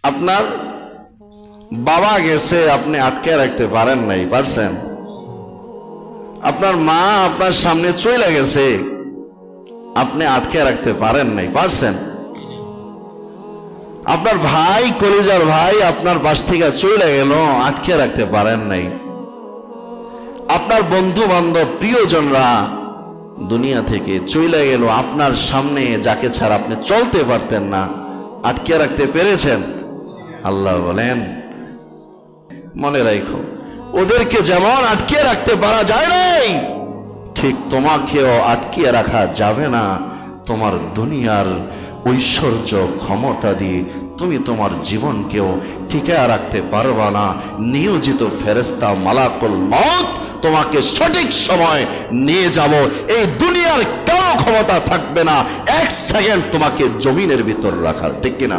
আপনার বাবা গেছে, আপনি আটকে রাখতে পারেন নাই, পারছেন? আপনার মা আপনার সামনে চলে গেছে, আপনি আটকে রাখতে পারেন নাই, পারছেন? আপনার ভাই, কলিজার ভাই আপনার পাশ থেকে চলে গেল, আটকে রাখতে পারেন নাই। আপনার বন্ধু বান্ধব প্রিয়জনরা দুনিয়া থেকে চলে গেল আপনার সামনে, যাকে ছাড়া আপনি চলতে পারতেন না, আটকে রাখতে পেরেছেন? আল্লাহ বলেন, মনে রাখো, ওদেরকে যেমন আটকে রাখতে পারা যায় নাই, ঠিক তোমাকেও আটকিয়ে রাখা যাবে না। তোমার দুনিয়ার ঐশ্বর্য ক্ষমতা দিয়ে তুমি তোমার জীবনকেও টিকায় রাখতে পারবা না। নিয়োজিত ফেরেশতা মালাকুল মউত তোমাকে সঠিক সময় নিয়ে যাব, এই দুনিয়ার কারো ক্ষমতা থাকবে না এক সেকেন্ড তোমাকে জমিনের ভিতর রাখার, ঠিক কিনা?